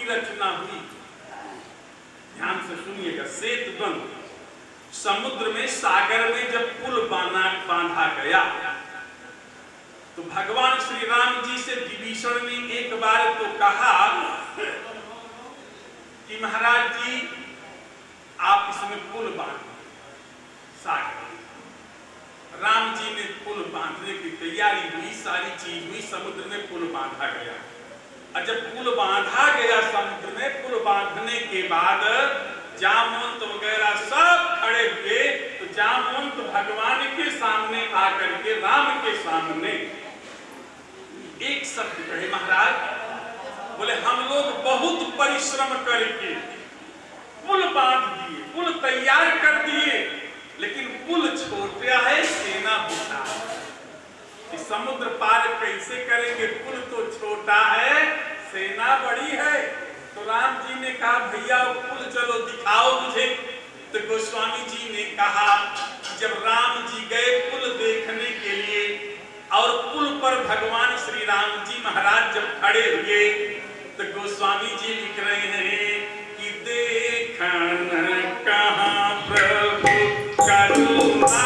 की रचना हुई। ध्यान से सुनिएगा, सेतु बंध समुद्र में, सागर में जब पुल बांधा गया तो भगवान श्री राम जी से विभीषण ने एक बार तो कहा कि महाराज जी आप इसमें पुल बांध सागर। राम जी ने पुल बांधने की तैयारी हुई, सारी चीज हुई, समुद्र में पुल बांधा गया। और जब पुल बांधा गया समुद्र में, पुल बांधने के बाद जामवंत वगैरह सब खड़े हुए, तो जामवंत भगवान के सामने आकर के राम के सामने एक शब्द कहे, महाराज बोले हम लोग बहुत परिश्रम करके पुल बांध दिए, पुल तैयार कर दिए, लेकिन पुल छोटा है, सेना बड़ा है, कि समुद्र पार कैसे करेंगे, पुल तो छोटा है, सेना बड़ी है। तो राम जी ने कहा भैया पुल चलो दिखाओ मुझे। तो गोस्वामी जी ने कहा जब राम जी गए पुल देखने के लिए और पुल पर भगवान श्री राम जी महाराज जब खड़े हुए, तो गोस्वामी जी लिख रहे हैं कि देखन कहाँ प्रभु करुणा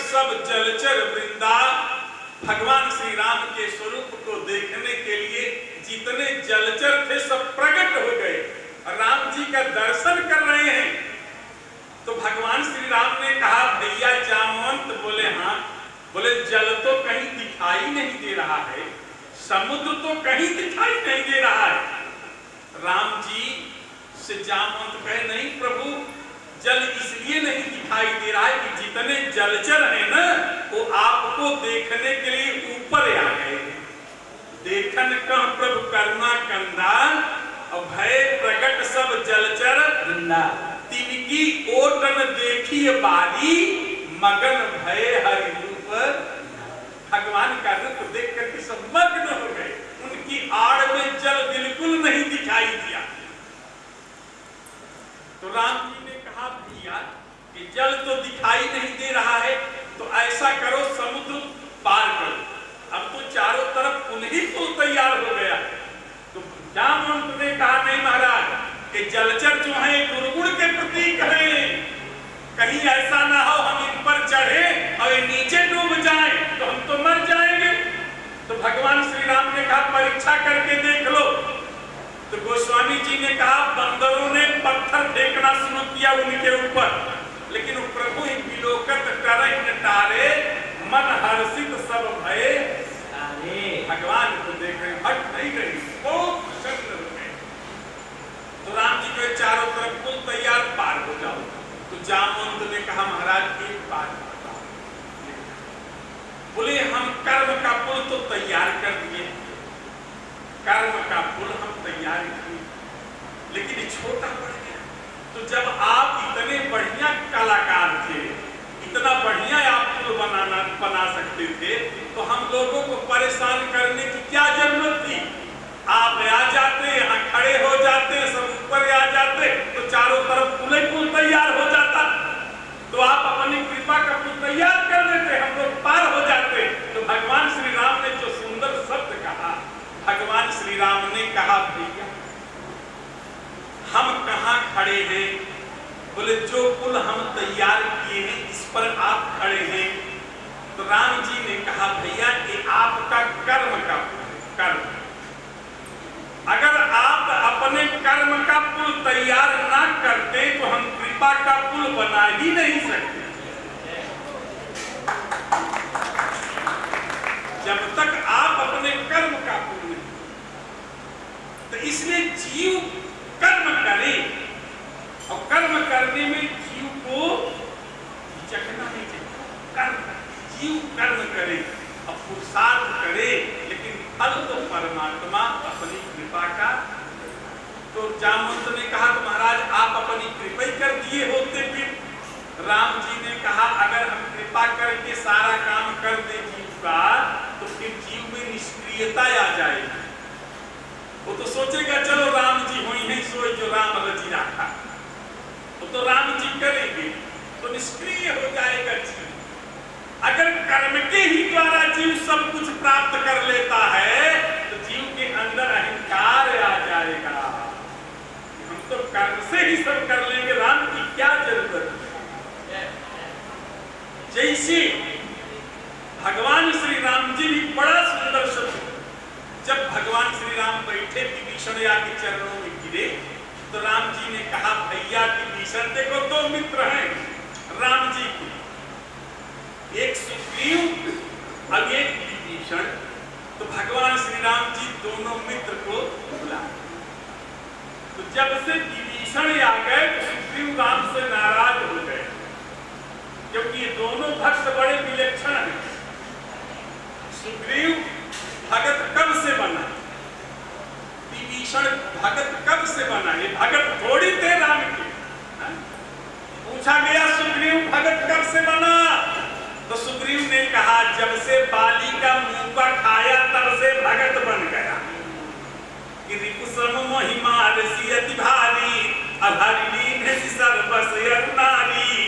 सब जलचर वृंदा। भगवान श्री राम के स्वरूप को देखने के लिए जितने जलचर थे सब प्रकट हो गए, राम जी का दर्शन कर रहे हैं। तो भगवान श्री राम ने कहा भैया जामवंत, बोले हाँ, बोले जल तो कहीं दिखाई नहीं दे रहा है, समुद्र तो कहीं दिखाई नहीं दे रहा है। राम जी से जामवंत कहे नहीं प्रभु, जल इसलिए नहीं दिखाई दे रहा है कि जितने जलचर हैं ना वो आपको देखने के लिए ऊपर आ गए। देखन कह प्रभु करुणा कंदा, और भय प्रकट सब जलचर तिनकी ओटन देखी बारी, मगन भय हरि रूप। भगवान का रूप देख करके सब मग्न हो गए, उनकी आड़ में जल बिल्कुल नहीं दिखाई दिया। तो राम जी ने कहा भैया कि जल तो दिखाई नहीं दे रहा है, तो ऐसा करो समुद्र पार करो। अब तो चारों तरफ पुल ही पुल तैयार हो गया। तो जामवंत ने कहा नहीं महाराज, कि जलचर जो है दुर्गुण के प्रतीक हैं, कहीं ऐसा ना हो हम इन पर चढ़े और ये नीचे डूब जाएं तो हम तो मर जाएंगे। तो भगवान श्री राम ने कहा परीक्षा करके देख लो। तो गोस्वामी जी ने कहा बंदरों ने पत्थर फेंकना शुरू किया उनके ऊपर, लेकिन प्रभु विलोकत करहि नटारे, मन हर्षित सब भये। भगवान को देख रहे, हट नहीं रही, बहुत प्रसन्न हो गए। तो राम जी के चारों तरफ पुल तैयार, पार हो जाओ। तो जामवंत ने कहा महाराज एक बात बताओ। बोले हम कर्म का पुल तो तैयार कर दिए, कर्म का पुल हम तैयार किए, लेकिन ये छोटा पड़ गया। तो जब आप इतने बढ़िया कलाकार थे, इतना बढ़िया आप पुल बना सकते थे, तो हम लोगों को परेशान करने की क्या जरूरत थी? आप आ जाते, यहाँ खड़े हो जाते, सब ऊपर आ जाते, तो चारों तरफ पुल ही पुल तैयार हो जाता। तो आप अपनी कृपा का पुल तैयार कर देते, हम लोग पार हो जाते। तो भगवान श्री राम ने जो सुंदर शब्द कहा, भगवान श्री राम ने कहा भैया हम कहाँ खड़े हैं? बोले जो पुल हम तैयार किए हैं इस पर आप खड़े हैं। तो राम जी ने कहा भैया ये आपका कर्म का कर्म, अगर आप अपने कर्म का पुल तैयार ना करते तो हम कृपा का पुल बना ही नहीं सकते। जब तक आप अपने कर्म का पुल नहीं, तो इसलिए जीव कर्म करे और कर्म करने में जीव को चखना नहीं चाहिए। जीव कर्म करे और पुरुषार्थ करे, लेकिन फल तो परमात्मा अपनी कृपा का। तो जामवंत ने कहा तो महाराज आप अपनी कृपा ही कर दिए होते। फिर राम जी ने कहा अगर हम कृपा करके सारा काम कर दे जीव का, तो फिर जीव में निष्क्रियता आ जाएगी। वो तो सोचेगा चलो राम जी हुई है सोई जो राम रची रखा, वो तो राम जी करेंगे, तो निष्क्रिय हो जाएगा जीव। अगर कर्म के ही द्वारा जीव सब कुछ प्राप्त कर लेता है, तो जीव के अंदर अहंकार आ जाएगा, हम तो कर्म से ही सब कर लेंगे, राम की क्या जरूरत है। जैसे भगवान श्री राम जी भी बड़ा सुंदर शब्द, जब भगवान श्री राम बैठे विभीषण या के चरणों में गिरे, तो राम जी ने कहा भैया विभीषण, देखो दो मित्र हैं राम जी के, एक सुग्रीव और एक विभीषण। तो भगवान श्री राम जी दोनों मित्र को बुलाए। तो जब से विभीषण आ गए तो सुग्रीव राम से नाराज हो गए, क्योंकि ये दोनों भक्त बड़े विलक्षण हैं। सुग्रीव भगत कब से बना, विभीषण भगत कब से बना, ये भगत थोड़ी थे राम के। पूछा गया सुग्रीव भगत कब से बना, तो सुग्रीव ने कहा जब से बाली का मुंह खाया तब से भगत बन गया। कि रिपुसम महिमा रसियति भारी अभरिणी ने सर्वस नारी,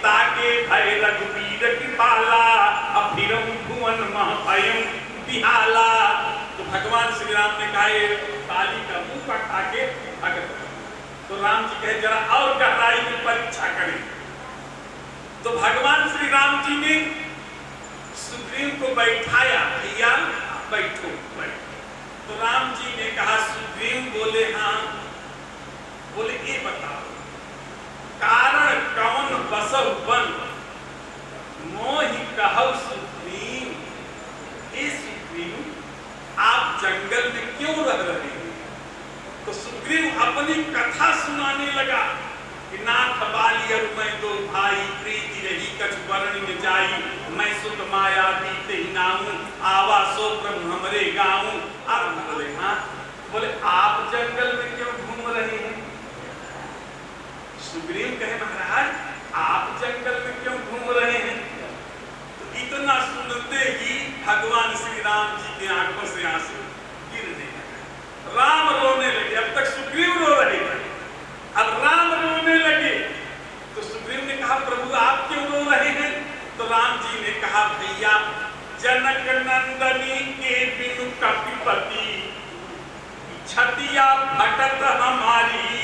ताके भय रघुवीर कृपाला अभिरम भुवन महभयं बिहाला। तो भगवान श्री राम ने कहा ये बाली का मुंह खा के भगत। तो राम जी कहे जरा और गहराई की परीक्षा करें। तो भगवान श्री राम जी ने सुग्रीव को बैठाया, भैया बैठो बैठो। तो राम जी ने कहा सुग्रीव बोले हाँ, बोले ये बताओ कारण कौन बसव बन मोहि कहौ सुग्रीव। ये सुग्रीव आप जंगल में क्यों रह रहे हैं। तो सुग्रीव अपनी कथा सुनाने लगा कि नाथ बाली और मैं दो भाई, प्रीति रही कछ वर्ण न जाई, मैं सुत माया बीते ही नामू, आवा सो प्रभु हमरे गाँव। अब बोले हाँ, बोले आप जंगल में क्यों घूम रहे हैं। सुग्रीव कहे महाराज आप जंगल में क्यों घूम रहे हैं। तो इतना सुनते ही भगवान श्री राम जी की आंखों से आंसू गिरने लगे, राम रोने लगे। अब तक सुग्रीव रो रहे थे, अब राम रोने लगे। तो सुग्रीव ने कहा प्रभु आप क्यों रो रहे हैं। तो राम जी ने कहा भैया जनक नंदनी के बिनु कपिपति छतिया भटत हमारी,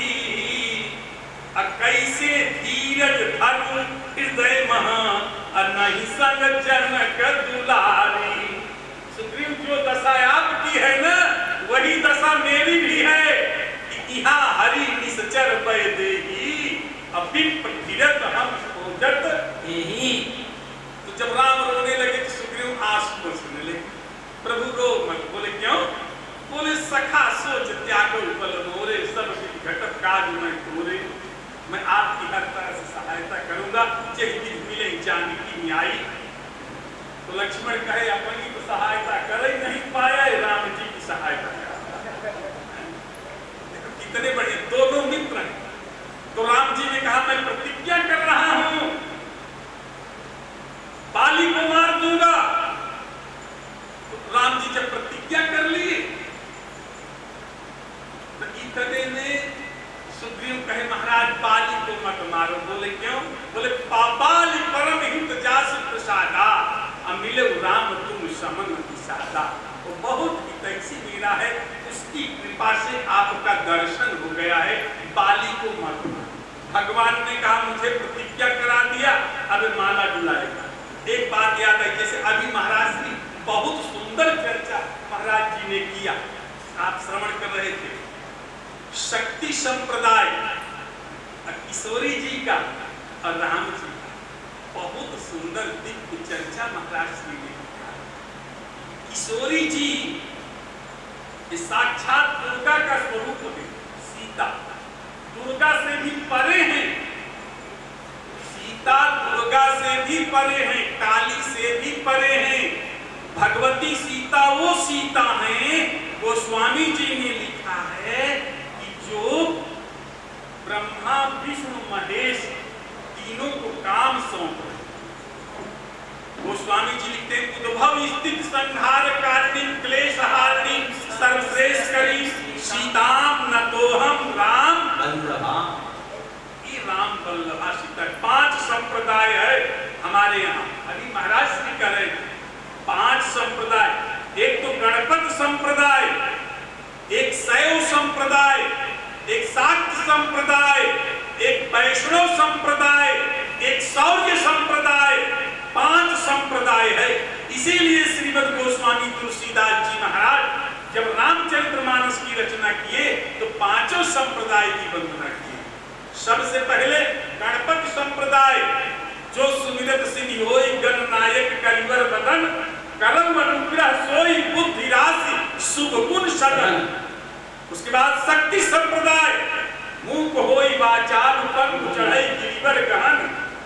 कैसे धीरज धर्म हृदय महा नहीं संग जनक दुलारी। सुग्रीव जो दशा आपकी है ना, वही दशा मेरी भी है कि यहाँ हरि निश्चर बय देही अभी प्रतिरत हम खोजत यही। तो जब राम रोने लगे तो सुग्रीव आंसू पोंछने लगे। प्रभु रो मत। बोले क्यों। बोले सखा सोच त्यागो बल मोरे, सब घटक काज मैं तोरे, मैं आपकी हर तरह से सहायता करूंगा, जय दिन मिले जानकी न्यायी। तो लक्ष्मण कहे अपनी तो सहायता कर ही नहीं पाया, राम जी की सहायता कर। देखो कितने बड़े दोनों मित्र हैं। तो राम जी ने कहा मैं प्रतिज्ञा कर रहा हूं बाली को मार दूंगा। तो राम जी जब प्रतिज्ञा कर ली तो इतने में सुग्रीव कहे महाराज बाली को मत मारो। बोले क्यों। बोले पापाली परम हित जासु प्रसादा अमिले राम तुम समन सादा। वो बहुत हितैषी मेरा है, उसकी कृपा से आपका दर्शन हो गया है, बाली को मत मारो। भगवान ने कहा मुझे प्रतिज्ञा करा दिया, अब माला डुलाएगा। एक बात याद है, जैसे अभी महाराज ने बहुत सुंदर चर्चा महाराज जी ने किया, आप श्रवण कर रहे थे। शक्ति संप्रदाय किशोरी जी का और राम जी का बहुत सुंदर दिव्य चर्चा महाराज श्री ने किया। किशोरी जी साक्षात दुर्गा का स्वरूप है, परे हैं, काली से भी परे हैं। भगवती सीता वो सीता हैं, गोस्वामी जी ने लिखा है कि जो ब्रह्मा विष्णु महेश तीनों को काम सौंप रहे। गोस्वामी जी लिखते हैं उद्भव स्थित संहार कारिणी क्लेश हारिणी सर्वश्रेष्ठ करी सीताम न तो हम राम बल्लभा। ये राम बल्लभा सीता 5 संप्रदाय है हमारे यहाँ। अभी महाराज श्री कह रहे 5 संप्रदाय। एक तो गणपत संप्रदाय, एक शैव संप्रदाय, एक शाक्त संप्रदाय, एक वैष्णव संप्रदाय, एक शौर्य संप्रदाय। 5 संप्रदाय है। इसीलिए श्रीमद् गोस्वामी तुलसीदास जी महाराज जब रामचरितमानस की रचना किए तो 5 संप्रदाय की वंदना की। सबसे पहले गणपति संप्रदाय, जो सुमिरत सिद्धि होई गणनायक कलिवर बदन, कलम अनुग्रह सोई बुद्धि राशि शुभ गुण सदन। उसके बाद शक्ति संप्रदाय, मूक होई वाचाल पंख चढ़ई गिरिवर गहन,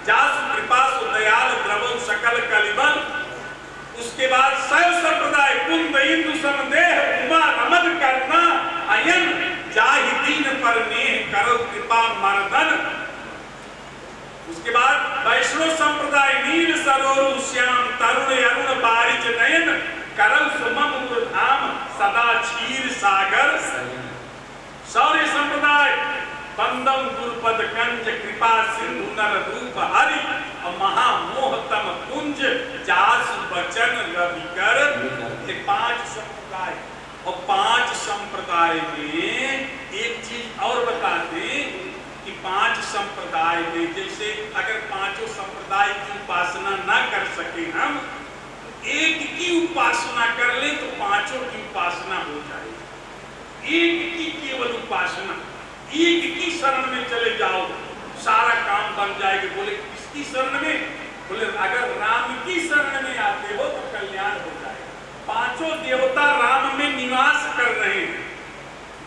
जासु कृपा सु दयाल द्रवो सकल कलिबल। उसके बाद शैव संप्रदाय, कुंद इंदु समदेह उमा रमन करना अयन, जाहि दीन पर नेह करो कृपा मर्दन। उसके बाद वैष्णव संप्रदाय, नील सरोरु श्याम तरुण अरुण बारिज नयन, करौ सुमम धाम सदा क्षीर सागर। शौर्य संप्रदाय, बंदम गुरुपद कंज कृपा सिंधु नर रूप हरि, और महामोहतम कुंज जासु बचन रवि कर। 5 संप्रदाय। और 5 संप्रदाय में एक चीज और बताते कि 5 संप्रदाय में जैसे अगर 5 संप्रदाय की उपासना ना कर सके हम, एक की उपासना कर ले तो 5 की उपासना हो जाएगी। एक की केवल उपासना, एक की शरण में चले जाओ सारा काम बन जाएगा। बोले किसकी शरण में? बोले अगर राम की शरण में आते हो तो कल्याण हो जाएगा। 5 देवता राम में निवास कर रहे हैं।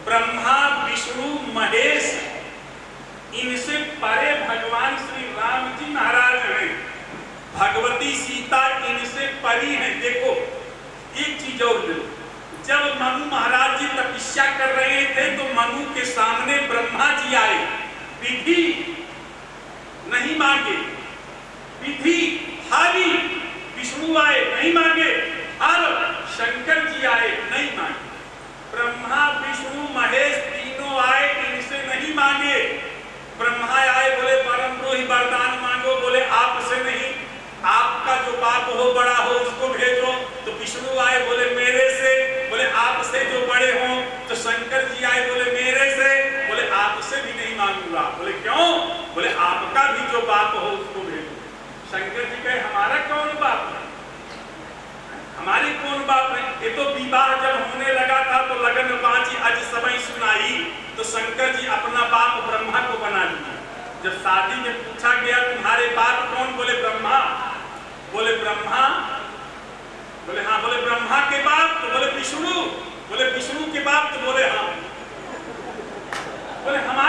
ब्रह्मा विष्णु महेश, इनसे परे भगवान श्री राम जी महाराज हैं। भगवती सीता इनसे परी हैं। देखो एक चीज और देखो, जब मनु महाराज जी तपस्या कर रहे थे तो मनु के सामने ब्रह्मा जी आए, विधि नहीं मांगे, विधि हारी। विष्णु आए नहीं मांगे, और शंकर जी आए नहीं मांगे। ब्रह्मा विष्णु महेश तीनों आए, इनसे नहीं मांगे। ब्रह्मा आए बोले परम द्रोही वरदान मांगो, बोले आपसे नहीं, आपका जो बाप हो बड़ा हो उसको भेजो। तो विष्णु आए बोले मेरे से, बोले आपसे जो बड़े हो। तो शंकर जी आए बोले मेरे से, बोले आपसे भी नहीं मांगूंगा। बोले क्यों? बोले आपका भी जो बाप हो उसको भेजो। शंकर जी कहे हमारा कौन बाप है, हमारी कौन बाप है? ये तो विवाह जब होने लगा था तो लगन बाजी अज समय सुनाई, तो शंकर जी अपना बाप ब्रह्मा को बना लिया। जब शादी में पूछा गया तुम्हारे बाप कौन? बोले ब्रह्मा। बोले ब्रह्मा? बोले हाँ। बोले ब्रह्मा के बाप? तो बोले विष्णु। बोले विष्णु के बाप? तो बोले हाँ। बोले हमारे